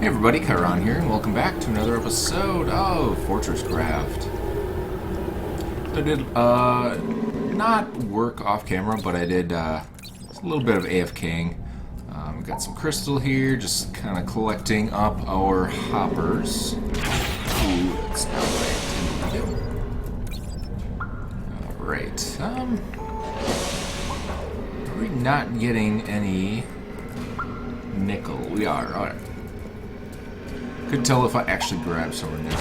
Hey everybody, Chiron here, and welcome back to another episode of FortressCraft. I did, not work off camera, but I did, a little bit of AFKing. We got some crystal here, just kind of collecting up our hoppers. Ooh, that's not what I intended to do. Alright, are we not getting any nickel? We are, alright. Couldn't tell if I actually grabbed some or not.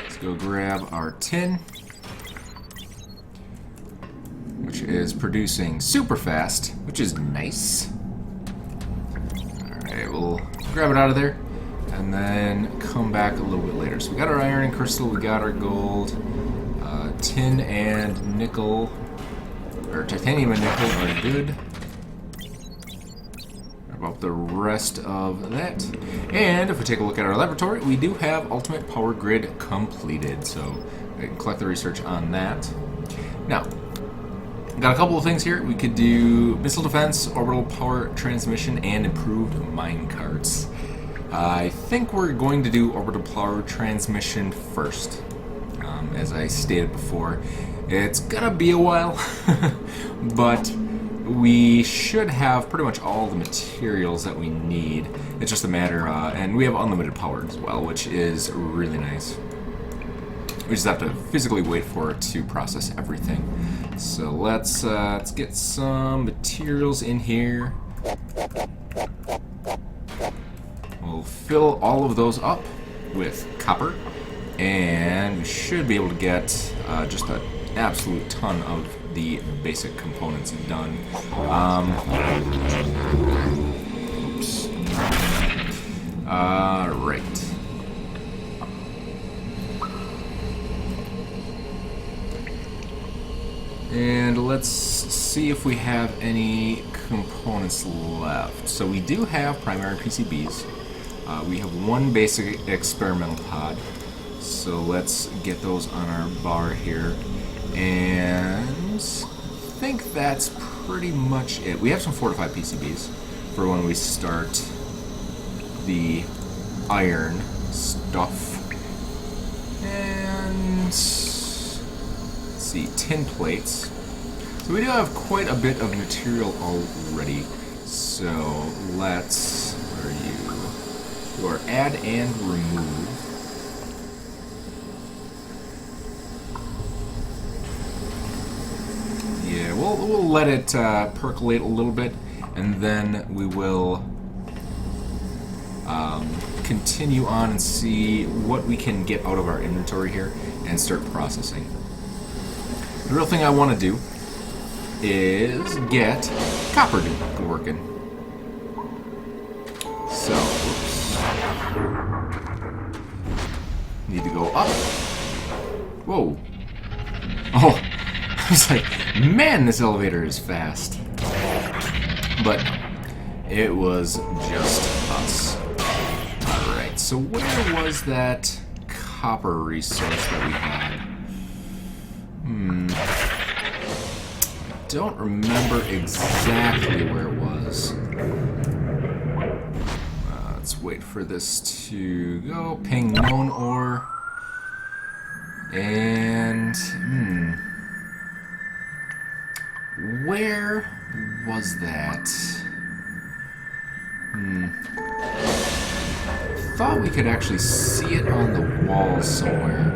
Let's go grab our tin, which is producing super fast, which is nice. Alright, we'll grab it out of there and then come back a little bit later. So we got our iron and crystal, we got our gold, tin and nickel, or titanium and nickel are good. About the rest of that. And if we take a look at our laboratory, we do have ultimate power grid completed, so I can collect the research on that. Now, got a couple of things here. We could do missile defense, orbital power transmission, and improved mine carts. I think we're going to do orbital power transmission first. As I stated before, it's gonna be a while, but we should have pretty much all the materials that we need. It's just a matter, and we have unlimited power as well, which is really nice. We just have to physically wait for it to process everything. So let's get some materials in here. We'll fill all of those up with copper, and we should be able to get just an absolute ton of the basic components done. Oops. Right. And let's see if we have any components left. So we do have primary PCBs. We have one basic experimental pod. So let's get those on our bar here. And I think that's pretty much it. We have some fortified PCBs for when we start the iron stuff. And let's see, tin plates. So we do have quite a bit of material already. So let's, where are you? Do our add and remove. Yeah, we'll let it percolate a little bit, and then we will continue on and see what we can get out of our inventory here and start processing. The real thing I want to do is get copper working. So, oops. Need to go up. Whoa. Oh. I was like, man, this elevator is fast. But it was just us. Alright, so where was that copper resource that we had? I don't remember exactly where it was. Let's wait for this to go. Ping known ore. And, where was that? I thought we could actually see it on the wall somewhere.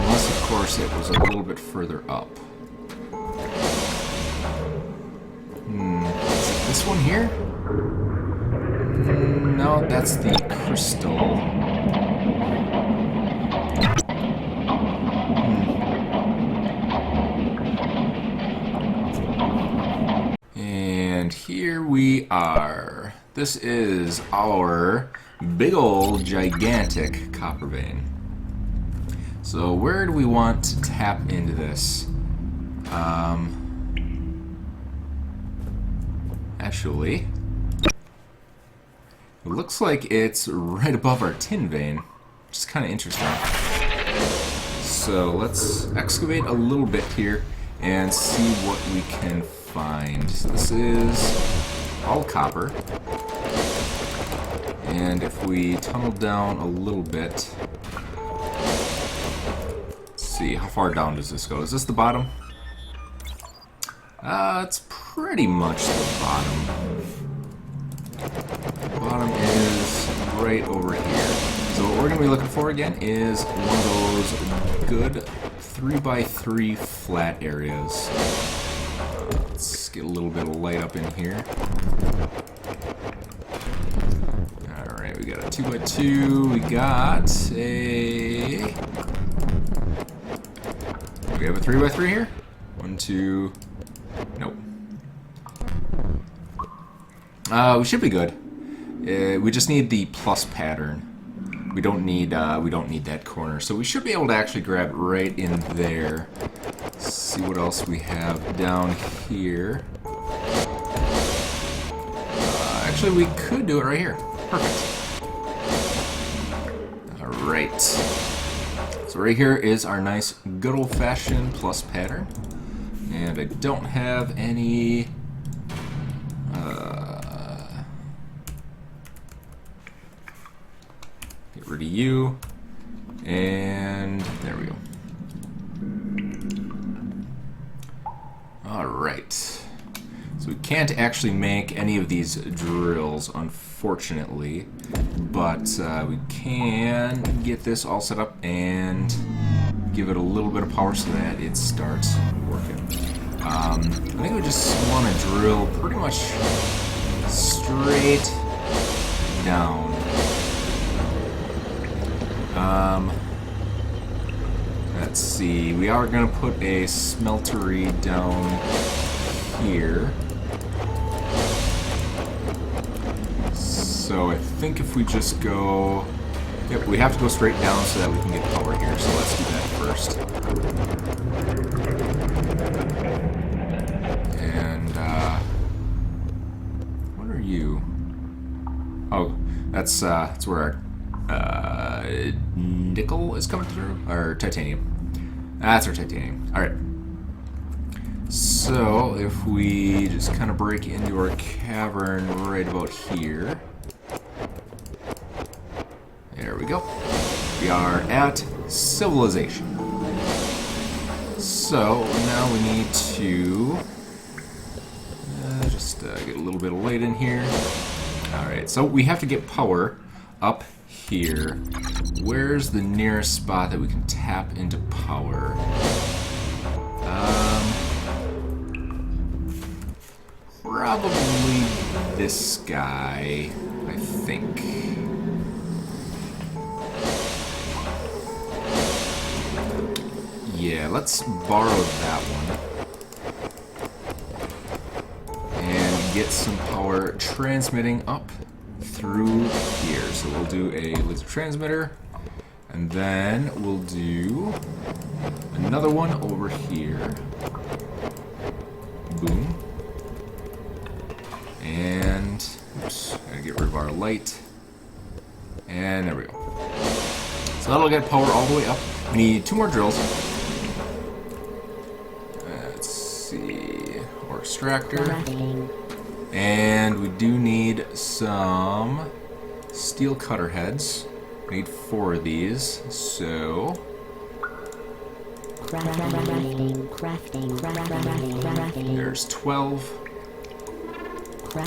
Unless, of course, it was a little bit further up. Is it this one here? No, that's the crystal. And here we are. This is our big old gigantic copper vein. So where do we want to tap into this? Actually, it looks like it's right above our tin vein, which is kind of interesting. So let's excavate a little bit here and see what we can find. So this is all copper. And if we tunnel down a little bit, let's see, how far down does this go? Is this the bottom? It's pretty much the bottom. The bottom is right over here. So what we're going to be looking for again is one of those good 3x3 flat areas. Let's get a little bit of light up in here. Alright, we got a 2x2. We got a... We have a 3x3 here? 1, 2... Nope. We should be good. We just need the plus pattern. We don't need that corner, so we should be able to actually grab it right in there. Let's see what else we have down here. Actually, we could do it right here. Perfect. All right. So right here is our nice, good old-fashioned plus pattern, and I don't have any. Get rid of you, and there we go. Alright, so we can't actually make any of these drills, unfortunately, but we can get this all set up and give it a little bit of power so that it starts working. I think we just want to drill pretty much straight down. Let's see, we are going to put a smeltery down here. So I think if we just go... Yep, we have to go straight down so that we can get power here, so let's do that first. And, what are you? Oh, that's where our nickel is coming through, or titanium. That's our titanium. All right. So if we just kind of break into our cavern right about here, there we go. We are at civilization. So now we need to just get a little bit of light in here. All right. So we have to get power up here. Where's the nearest spot that we can tap into power? Probably this guy, I think. Yeah, let's borrow that one and get some power transmitting up through here. So we'll do a laser transmitter, and then we'll do another one over here. Boom. And oops, gotta get rid of our light. And there we go. So that'll get power all the way up. We need 2 more drills. Let's see, or extractor. And we do need some steel cutter heads. We need 4 of these, so... There's 12. 4.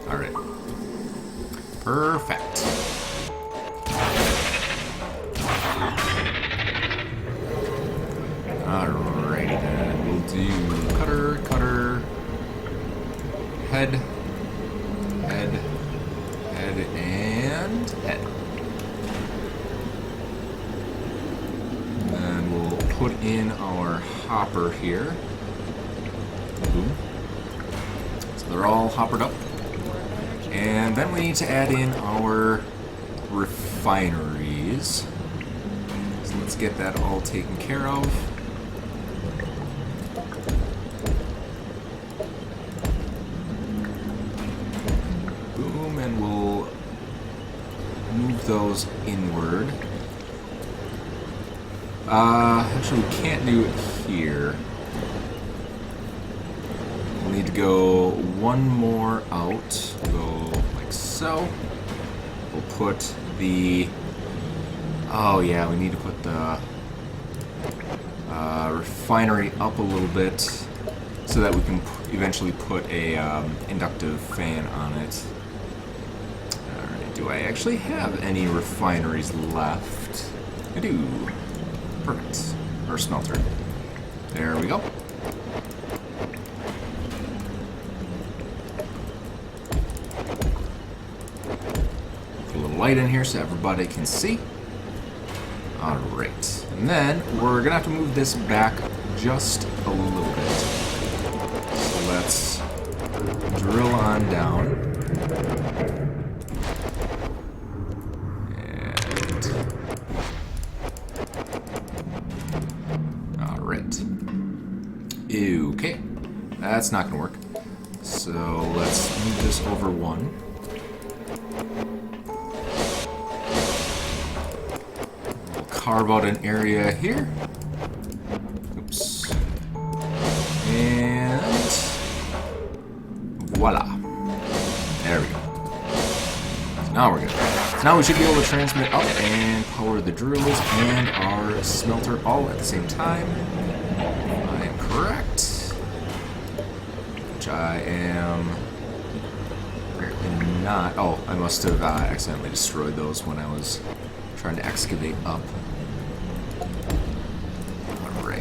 Alright. Perfect. Alrighty then. We'll do cutter, head, and head. And then we'll put in our hopper here. Boom. So they're all hoppered up. And then we need to add in our refineries. So let's get that all taken care of. Boom, and we'll move those inward. Actually, we can't do it here. We'll need to go one more out. Go like so. we'll put the... Oh yeah, we need to put the refinery up a little bit so that we can eventually put a inductive fan on it. Alright, do I actually have any refineries left? I do. Perfect. Or smelter. There we go. Put a little light in here so everybody can see. Alright. And then we're gonna have to move this back just a little bit. So let's drill on down. And alright. Okay. That's not gonna work. So let's move this over one. Carve out an area here. Oops. And voila. There we go. So now we're good. So now we should be able to transmit up and power the drills and our smelter all at the same time. I am correct. Which I am apparently not. Oh, I must have accidentally destroyed those when I was trying to excavate up.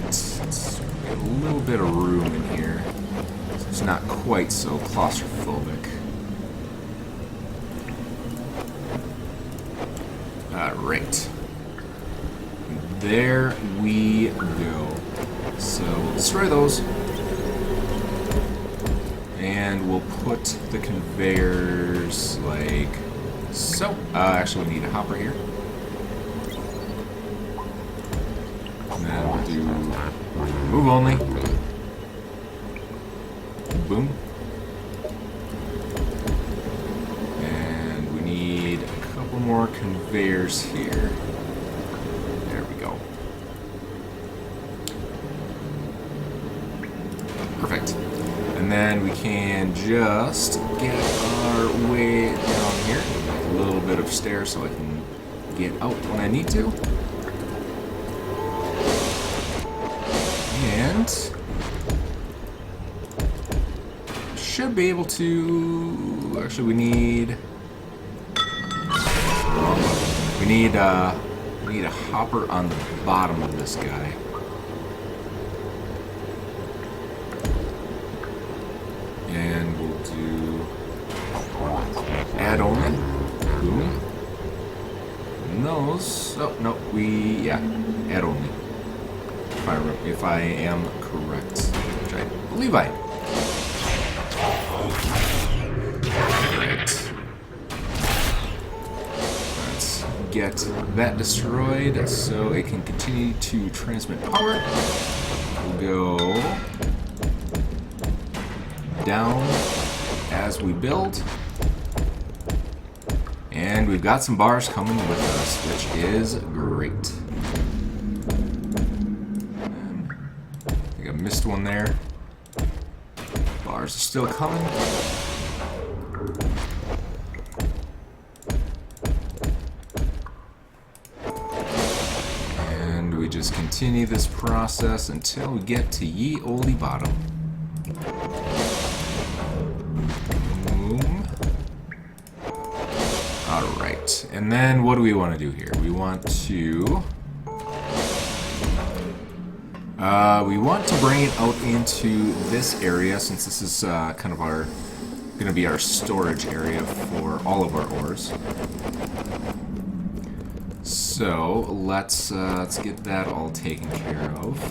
Let's get a little bit of room in here, so it's not quite so claustrophobic. Alright. There we go. So we'll destroy those. And we'll put the conveyors like so. Actually, we need a hopper here. And then we'll do move only. Boom. And we need a couple more conveyors here. There we go. Perfect. And then we can just get our way down here. A little bit of stairs so I can get out when I need to. And should be able to. Actually, we need a hopper on the bottom of this guy. And we'll do add only. Boom. And those. Oh no, add only. If I am correct, which I believe I am. Right. Let's get that destroyed so it can continue to transmit power. We'll go down as we build. And we've got some bars coming with us, which is great. I missed one there. Bars are still coming. And we just continue this process until we get to ye olde bottom. Boom. Alright. And then what do we want to do here? We want to bring it out into this area, since this is kind of going to be our storage area for all of our ores. So let's get that all taken care of.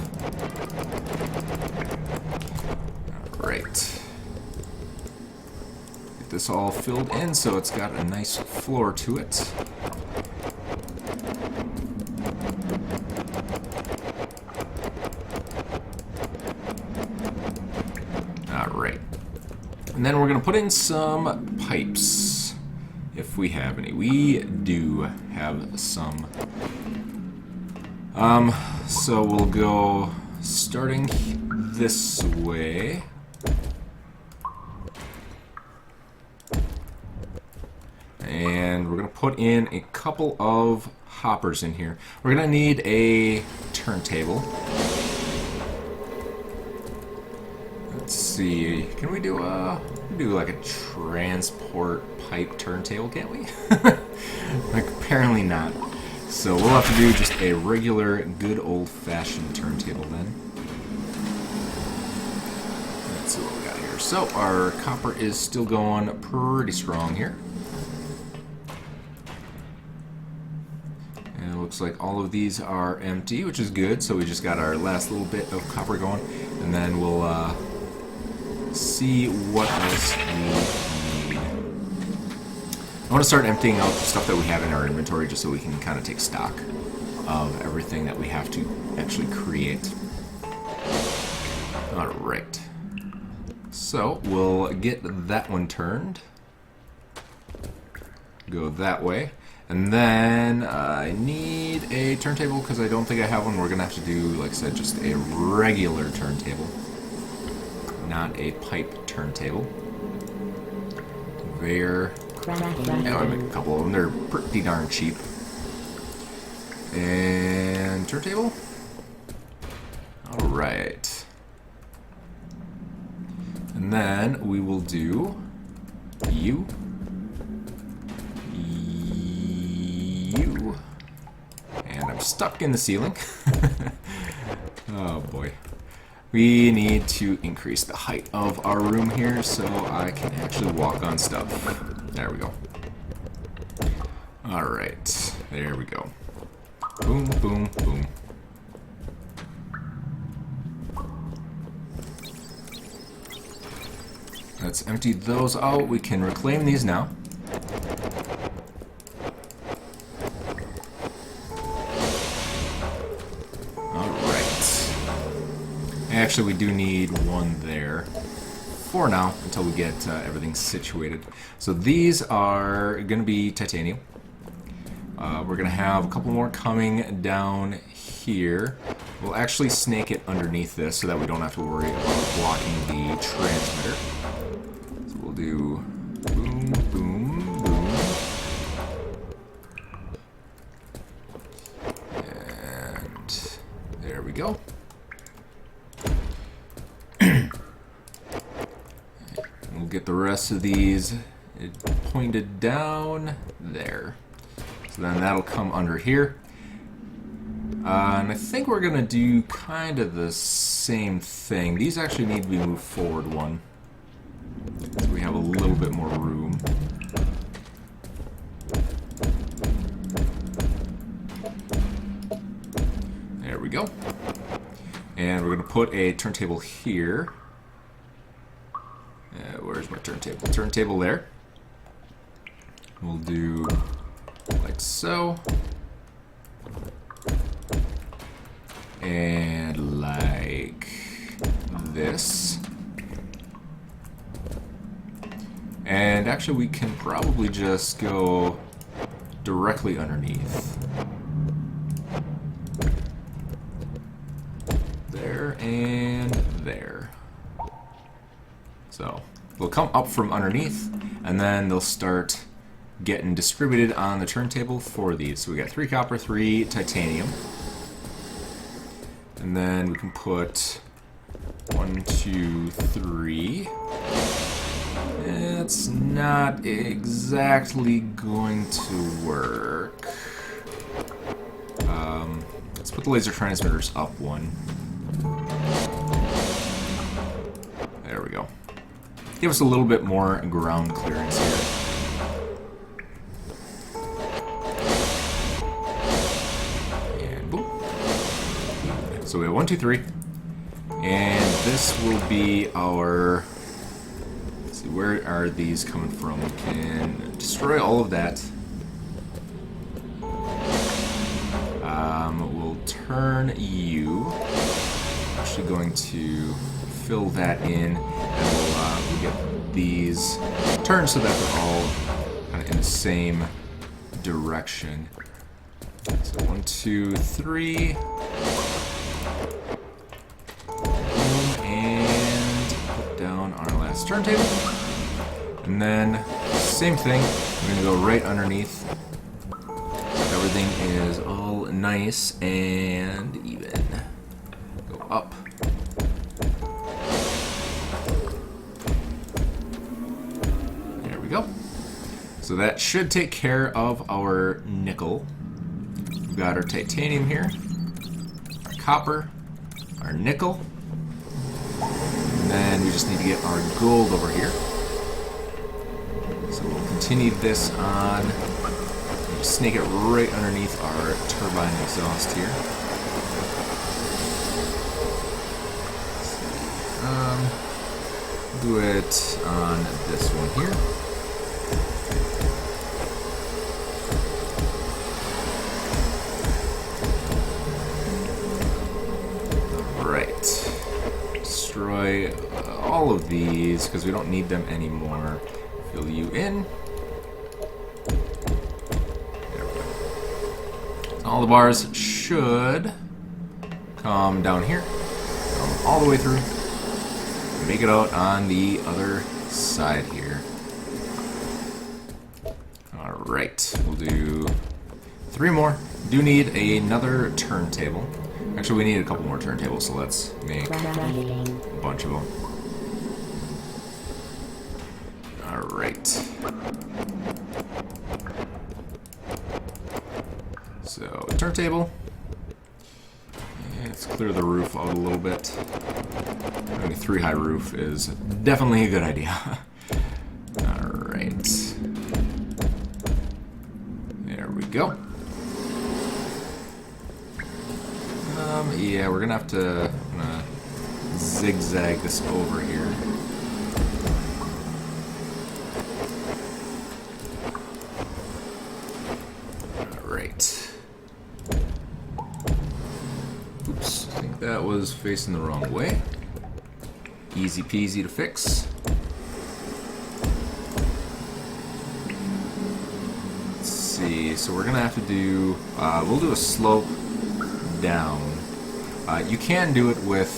All right. Get this all filled in so it's got a nice floor to it. And then we're going to put in some pipes, if we have any. We do have some. So we'll go starting this way. And we're going going to put in a couple of hoppers in here. We're going to need a turntable. Let's see. Can we do like a transport pipe turntable? Can't we? Like apparently not. So we'll have to do just a regular, good old-fashioned turntable then. Let's see what we got here. So our copper is still going pretty strong here. And it looks like all of these are empty, which is good. So we just got our last little bit of copper going, and then we'll see what else we need. I want to start emptying out the stuff that we have in our inventory just so we can kind of take stock of everything that we have to actually create. Alright. So we'll get that one turned. Go that way. And then I need a turntable because I don't think I have one. We're going to have to do, like I said, just a regular turntable. Not a pipe turntable. There. Yeah, I'll make a couple of them. They're pretty darn cheap. And turntable. Alright. And then we will do you. You. And I'm stuck in the ceiling. Oh boy. We need to increase the height of our room here so I can actually walk on stuff. There we go. Alright, there we go. Boom, boom, boom. Let's empty those out. We can reclaim these now. Actually, we do need one there for now until we get everything situated. So these are going to be titanium. We're going to have a couple more coming down here. We'll actually snake it underneath this so that we don't have to worry about blocking the transmitter. So we'll do boom, boom, boom. And there we go. We'll get the rest of these pointed down there. So then that'll come under here. And I think we're going to do kind of the same thing. These actually need to be moved forward one. So we have a little bit more room. There we go. And we're going to put a turntable here. Where's my turntable? Turntable there. We'll do like so. And like this. And actually we can probably just go directly underneath. There and there. So they'll come up from underneath, and then they'll start getting distributed on the turntable for these. So we got 3 copper, 3 titanium. And then we can put 1, 2, 3. It's not exactly going to work. Let's put the laser transmitters up one. There we go. Give us a little bit more ground clearance here. And boom. So we have 1, 2, 3. And this will be our... Let's see, where are these coming from? We can destroy all of that. We'll turn you. Actually going to fill that in, and we'll get these turned so that they're all kind of in the same direction. So 1, 2, 3. Boom, and put down our last turntable. And then same thing. I'm going to go right underneath. Everything is all nice and even. Go up. There we go. So that should take care of our nickel. We've got our titanium here, our copper, our nickel, and then we just need to get our gold over here. So we'll continue this on, snake it right underneath our turbine exhaust here. Do it on this one here. Destroy all of these because we don't need them anymore. Fill you in. There we go. All the bars should come down here, come all the way through, make it out on the other side here. Alright, we'll do 3 more. Do need another turntable. Actually, we need a couple more turntables, so let's make a bunch of them. Alright. So, turntable. And let's clear the roof out a little bit. Having a 3-high roof is definitely a good idea. Alright. There we go. Yeah, we're gonna have to zigzag this over here. Alright. Oops, I think that was facing the wrong way. Easy peasy to fix. Let's see, so we're gonna have to do, we'll do a slope down. You can do it with,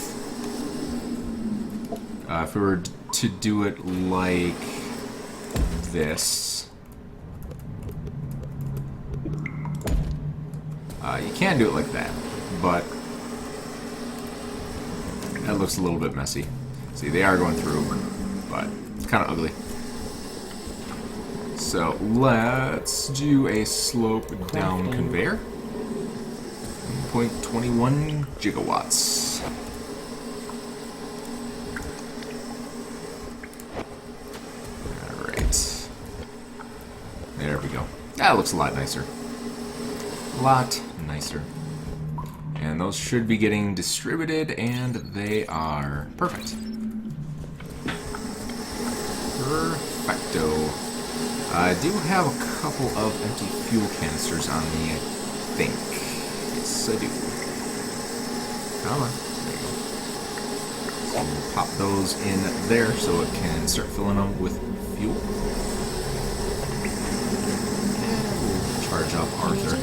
if we were to do it like this, you can do it like that, but that looks a little bit messy. See, they are going through, but it's kind of ugly. So let's do a slope down conveyor. 0.21 gigawatts. Alright. There we go. That looks a lot nicer. A lot nicer. And those should be getting distributed, and they are perfect. Perfecto. I do have a couple of empty fuel canisters on me, I think. Yes, I do. Come on. There you go. So we'll pop those in there so it can start filling them with fuel. And we'll charge up Arthur.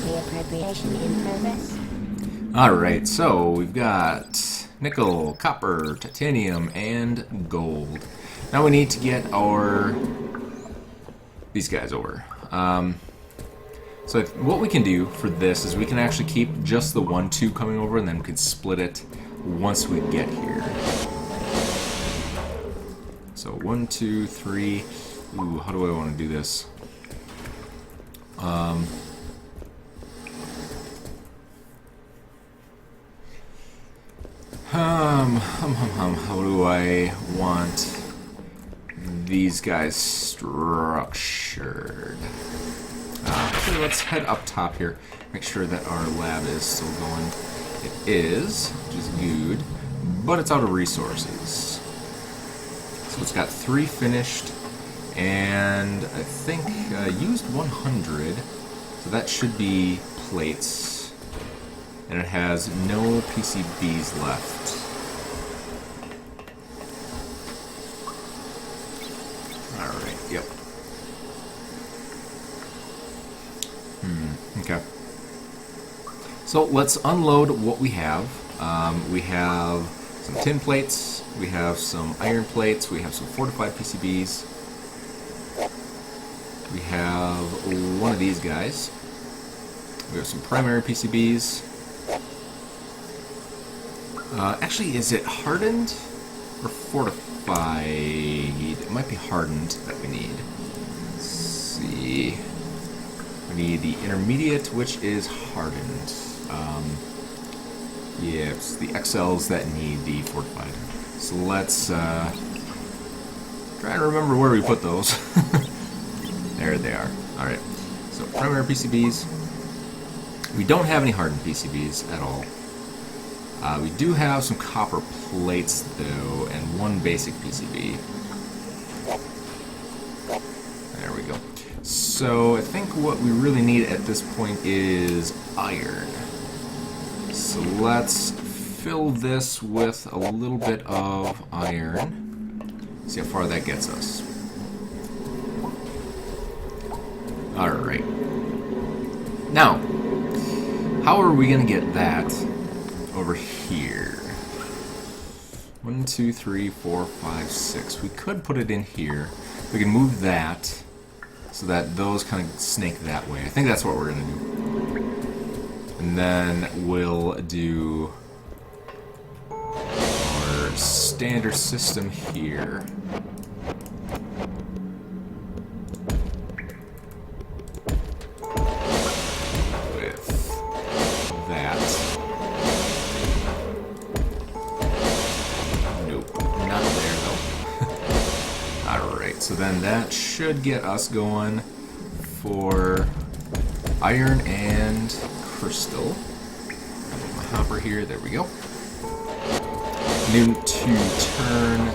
Alright, so we've got nickel, copper, titanium, and gold. Now we need to get these guys over. So what we can do for this is we can actually keep just the 1, 2 coming over, and then we can split it once we get here. So 1, 2, 3. Ooh, how do I want to do this? How do I want these guys structured? Okay, let's head up top here. Make sure that our lab is still going. It is, which is good, but it's out of resources. So it's got 3 finished, and I think used 100. So that should be plates, and it has no PCBs left. Alright, yep. Okay. So let's unload what we have. We have some tin plates, we have some iron plates, we have some fortified PCBs. We have one of these guys. We have some primary PCBs. Actually, is it hardened or fortified? It might be hardened that we need. Let's see. We need the intermediate, which is hardened. Yeah, it's the XLs that need the fortified. So let's try and remember where we put those. There they are. Alright, so primary PCBs. We don't have any hardened PCBs at all. We do have some copper plates, though, and one basic PCB. There we go. So I think what we really need at this point is iron. So let's fill this with a little bit of iron. See how far that gets us. Alright. Now, how are we going to get that over here? 1, 2, 3, 4, 5, 6. We could put it in here. We can move that so that those kind of snake that way. I think that's what we're going to do. And then we'll do our standard system here. So then that should get us going for iron and crystal. My hopper here, there we go. Need to turn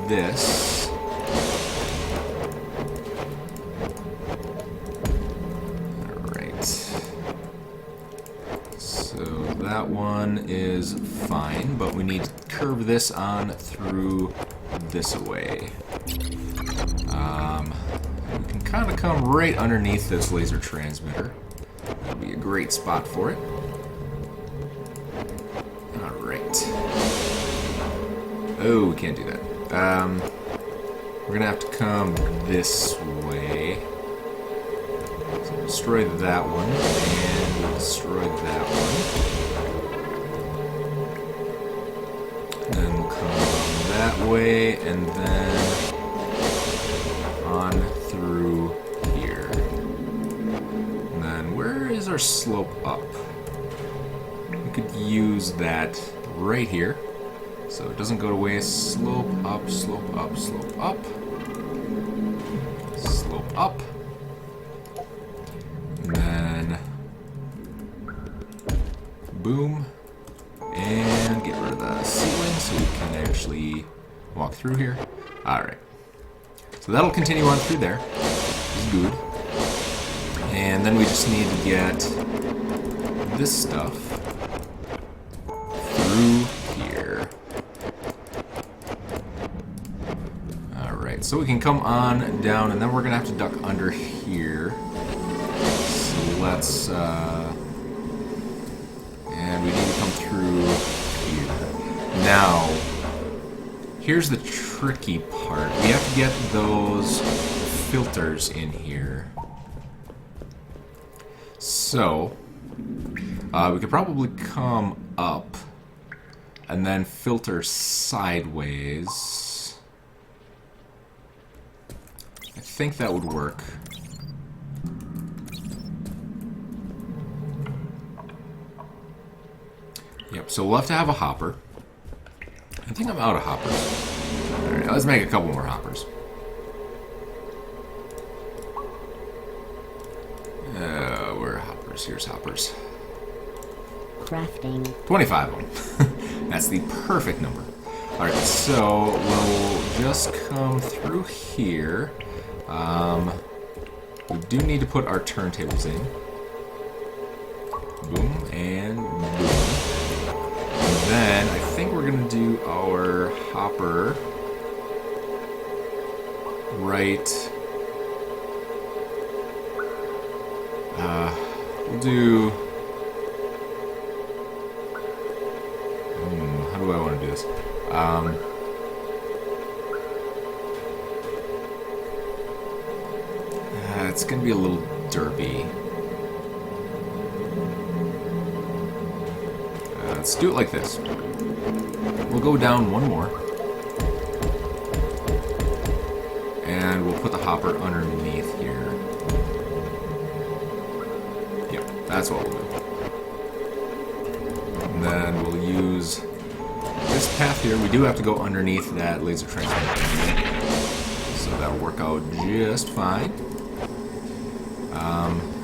this. Alright. So that one is fine, but we need to curve this on through this way. We can kind of come right underneath this laser transmitter. That'd be a great spot for it. Alright. Oh, we can't do that. We're gonna have to come this way. So we'll destroy that one, and we'll destroy that one. And then we'll come that way, and then on through here. And then where is our slope up? We could use that right here. So it doesn't go to waste. Slope up, slope up, slope up. Slope up. And then boom. And get rid of the ceiling so we can actually walk through here. Alright. So that'll continue on through there. It's good. And then we just need to get this stuff through here. Alright, so we can come on down, and then we're going to have to duck under here. So let's... and we need to come through here. Now... here's the tricky part. We have to get those filters in here. So, we could probably come up and then filter sideways. I think that would work. Yep, so we'll have to have a hopper. I think I'm out of hoppers. Alright, let's make a couple more hoppers. Where are hoppers? Here's hoppers. Crafting. 25 of them. That's the perfect number. Alright, so we'll just come through here. We do need to put our turntables in. Boom and boom. And then I think we're going to do our hopper right. We'll do... how do I want to do this? it's gonna be a little derpy. Let's do it like this. We'll go down one more. And we'll put the hopper underneath here. Yep, that's what we'll do. And then we'll use this path here. We do have to go underneath that laser transmitter. So that'll work out just fine.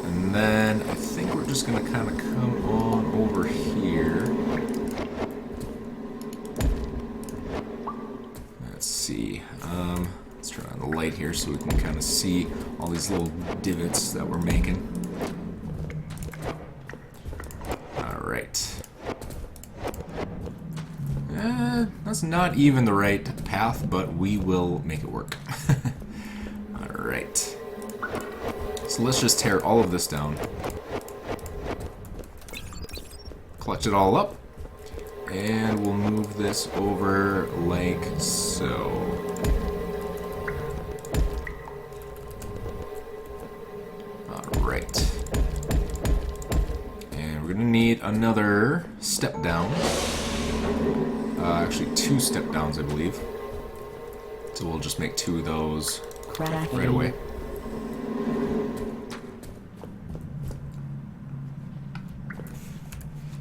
And then I think we're just going to kind of come on over here. Let's see. Let's turn on the light here so we can kind of see all these little divots that we're making. Alright. That's not even the right path, but we will make it work. Alright. So let's just tear all of this down. Clutch it all up. And we'll move this over like so. Alright. And we're going to need another step down. Actually, 2 step downs, I believe. So we'll just make 2 of those right away.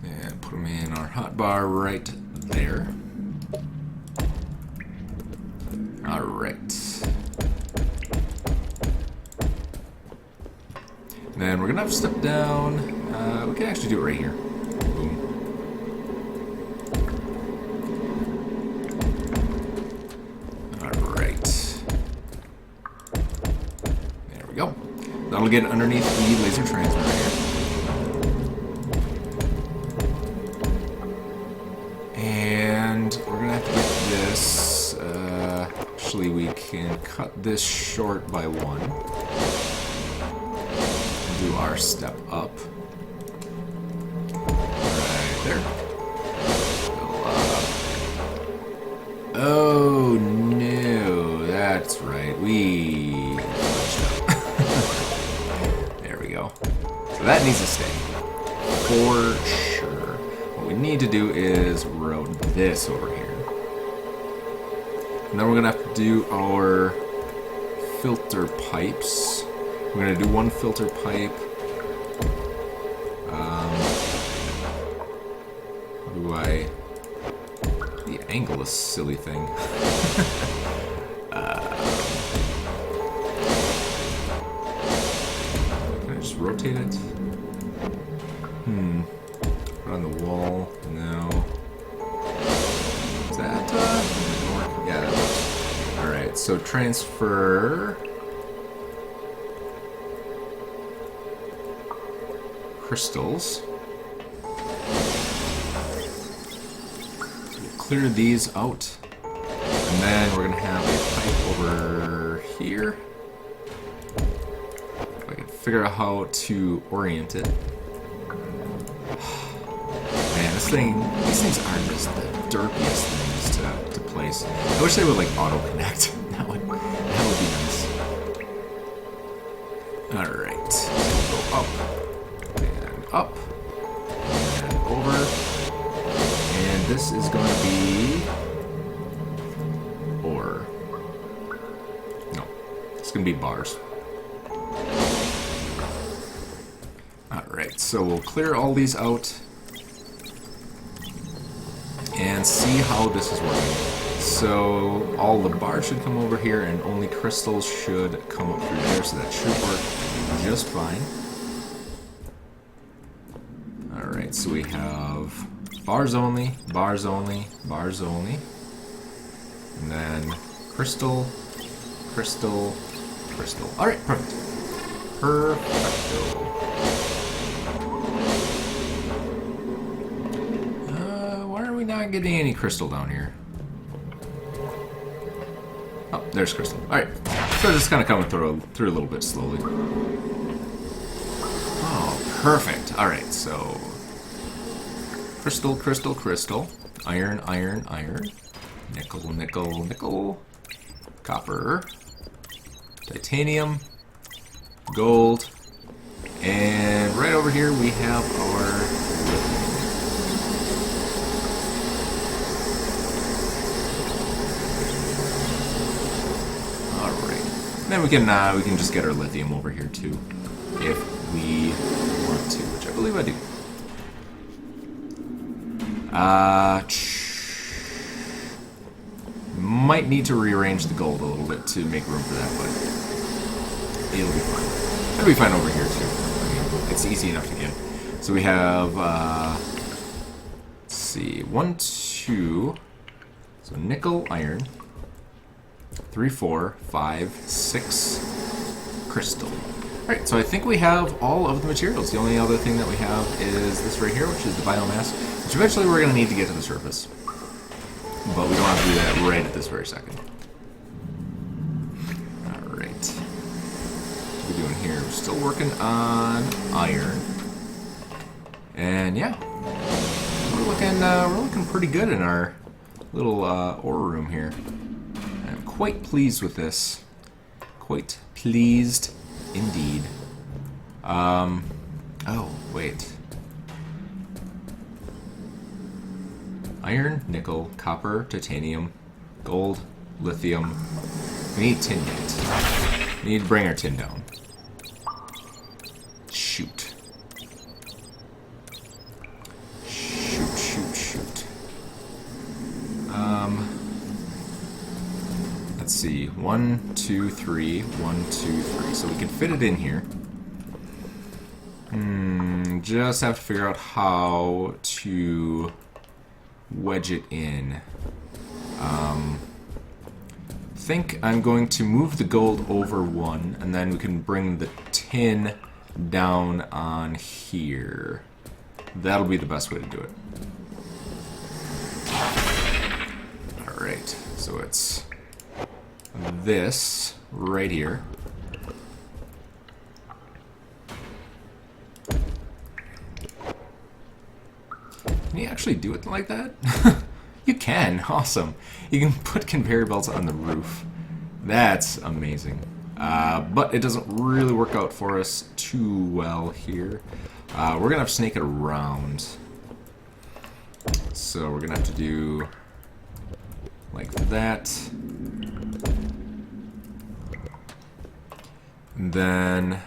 And put them in our hotbar right there. Alright. And then we're going to have to step down. We can actually do it right here. Boom. Go. That'll get underneath the laser transmitter here. And we're gonna have to get this. Actually, we can cut this short by 1. Do our step up. Right there. Oh no, that's right. We. So that needs to stay, for sure. What we need to do is route this over here. And then we're going to have to do our filter pipes. We're going to do 1 filter pipe. The angle is a silly thing. Rotate it. Put on the wall. No. Is that work? Yeah, that works. Alright, so transfer crystals. We'll clear these out. And then we're gonna have a pipe over here. Figure out how to orient it. Man, these things are just the derpiest things to place. I wish they would like auto connect. That would be nice. Alright. Go up and up and over. And this is going to be no, it's gonna be bars. Alright, so we'll clear all these out and see how this is working. So all the bars should come over here and only crystals should come up through there, so that should work just fine. Alright, so we have bars only, bars only, bars only, and then crystal, crystal, crystal. Alright, perfect. Perfecto. Not getting any crystal down here. Oh, there's crystal. Alright. So just kind of coming through a little bit slowly. Oh, perfect. Alright, so crystal, crystal, crystal. Iron, iron, iron. Nickel, nickel, nickel. Copper. Titanium. gold, and right over here we have our lithium. Alright. Then we can just get our lithium over here too, if we want to, which I believe I do. Might need to rearrange the gold a little bit to make room for that, but it'll be fine. It'll be fine over here too. I mean, it's easy enough to get. So we have, let's see, 1, 2, so nickel, iron, 3, 4, 5, 6, crystal. Alright, so I think we have all of the materials. The only other thing that we have is this right here, which is the biomass, which eventually we're going to need to get to the surface. But we don't have to do that right at this very second. Alright. What are we doing here? We're still working on iron. And yeah, we're looking pretty good in our little ore room here. I'm quite pleased with this. Quite pleased indeed. Oh, wait. Iron, nickel, copper, titanium, gold, lithium. We need tin yet. We need to bring our tin down. Shoot. Shoot. Let's see. 1, 2, 3. 1, 2, 3. So we can fit it in here. Just have to figure out how to wedge it in. Think I'm going to move the gold over 1, and then we can bring the tin down on here. That'll be the best way to do it. Alright, so it's this right here. Can you actually do it like that? You can. Awesome. You can put conveyor belts on the roof. That's amazing. But it doesn't really work out for us too well here. We're going to have to snake it around. So we're going to have to do like that. And then,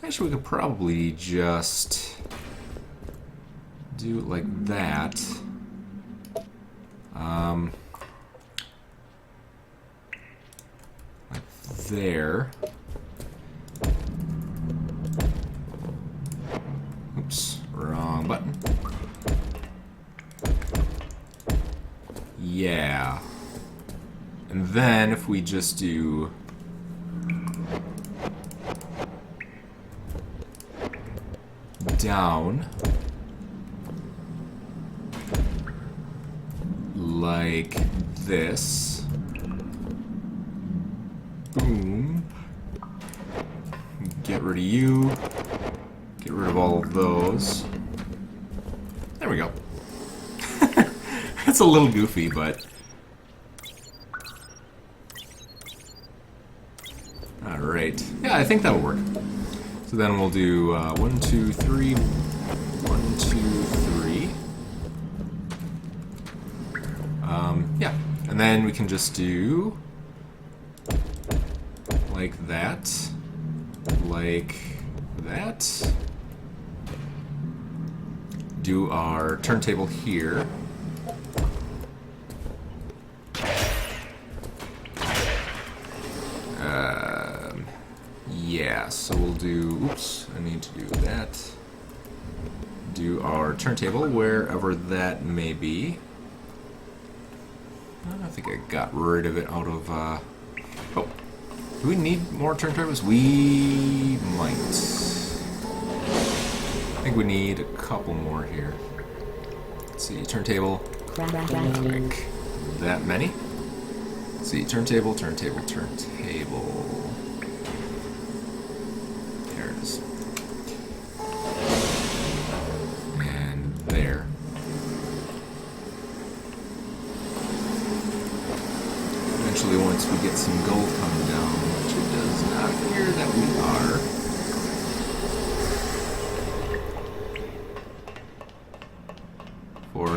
actually we could probably just do it like that. Like there. Oops, wrong button. Yeah. And then if we just do down like this. Boom. Get rid of you. Get rid of all of those. There we go. That's a little goofy, but alright. Yeah, I think that'll work. So then we'll do 1, 2, 3, 1, 2, 3. Yeah, and then we can just do like that, like that. Do our turntable here. Yeah, so we'll do, oops, I need to do that. Do our turntable wherever that may be. I think I got rid of it out of, oh, do we need more turntables? We might. I think we need a couple more here. Let's see, turntable, like that many. Let's see, turntable, turntable, turntable. There it is. And there. Eventually, once we get some gold coming down, which it does not appear that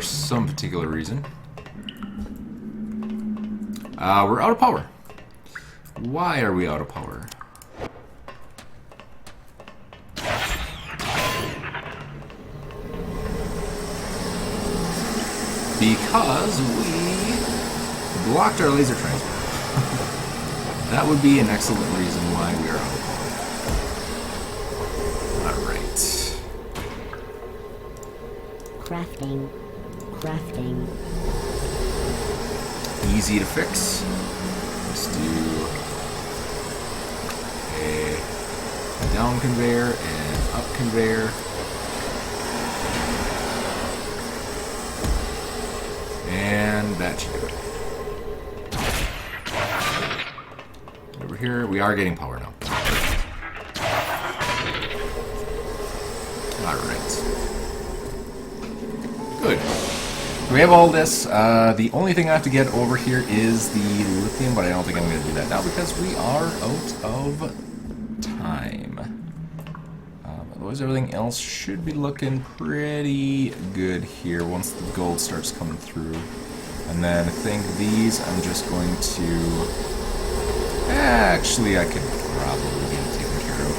for some particular reason, we're out of power. Why are we out of power? Because we blocked our laser transfer. That would be an excellent reason why we are out of power. Alright. Crafting. Crafting. Easy to fix. Let's do a down conveyor and up conveyor. And that should do it. Over here, we are getting power now. Alright. Good. We have all this. The only thing I have to get over here is the lithium, but I don't think I'm going to do that now because we are out of time. Otherwise, everything else should be looking pretty good here once the gold starts coming through. And then I think these I'm just going to... Actually, I could probably get it taken care of.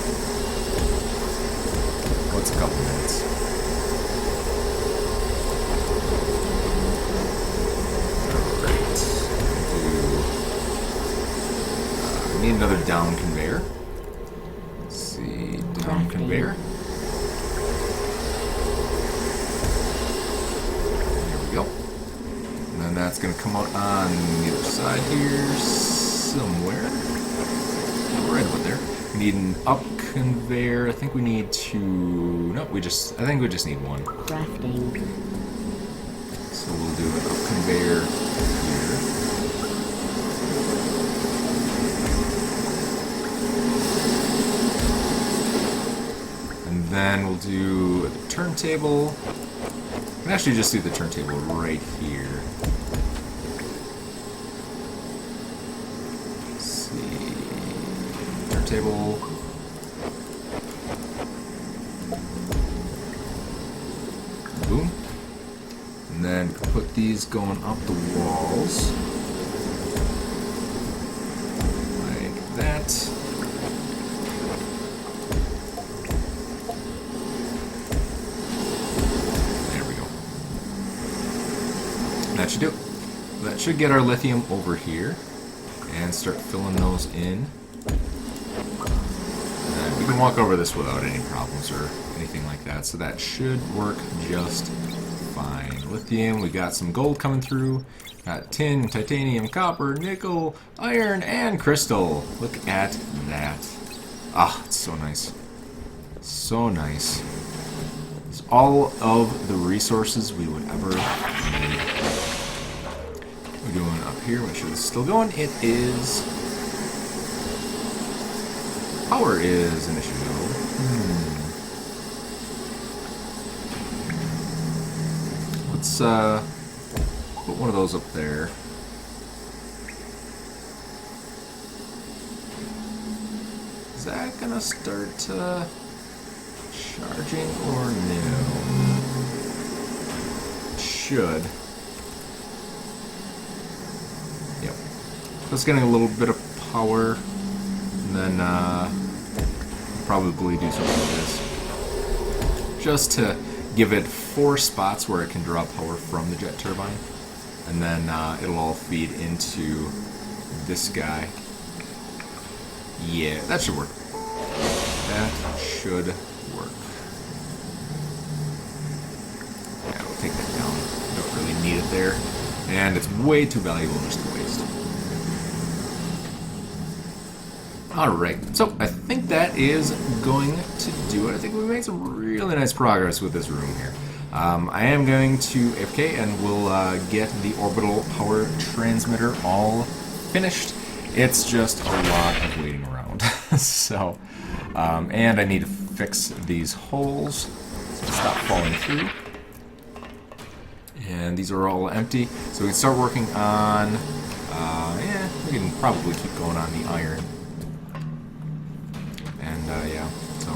What's a couple minutes? Alright. Need another down conveyor. Let's see, down conveyor. Go. And then that's going to come out on the other side here somewhere. Right about there. We need an up conveyor. I think we need two. No, I think we just need one. Crafting. So we'll do an up conveyor here. And then we'll do the turntable. I can actually just do the turntable right here. Let's see. Turntable. Boom. And then we can put these going up the walls. Like that. That should do it. That should get our lithium over here and start filling those in. And we can walk over this without any problems or anything like that, so that should work just fine. Lithium, we got some gold coming through. Got tin, titanium, copper, nickel, iron, and crystal. Look at that. Ah, it's so nice. So nice. It's all of the resources we would ever need. We're doing up here, make sure this is still going. It is. Power is an issue though. Let's put one of those up there. Is that gonna start charging or no? It should. Yep. So it's getting a little bit of power, and then probably do something like this, just to give it 4 spots where it can draw power from the jet turbine, and then it'll all feed into this guy. Yeah, that should work. That should work. Yeah, we'll take that down. Don't really need it there. And it's way too valuable just to waste. Alright, so I think that is going to do it. I think we made some really nice progress with this room here. I am going to AFK and we'll get the orbital power transmitter all finished. It's just a lot of waiting around. So, and I need to fix these holes so they stop falling through. And these are all empty, so we can start working on, yeah, we can probably keep going on the iron. And, yeah, so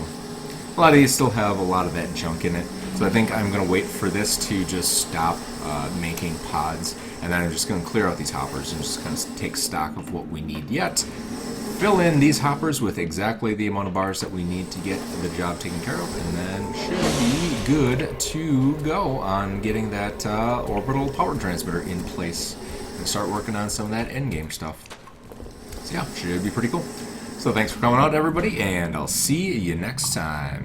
a lot of these still have a lot of that junk in it. So I think I'm going to wait for this to just stop making pods, and then I'm just going to clear out these hoppers and just kind of take stock of what we need yet. Fill in these hoppers with exactly the amount of bars that we need to get the job taken care of, and then should be good to go on getting that orbital power transmitter in place and start working on some of that endgame stuff. So yeah, should be pretty cool. So thanks for coming out, everybody, and I'll see you next time.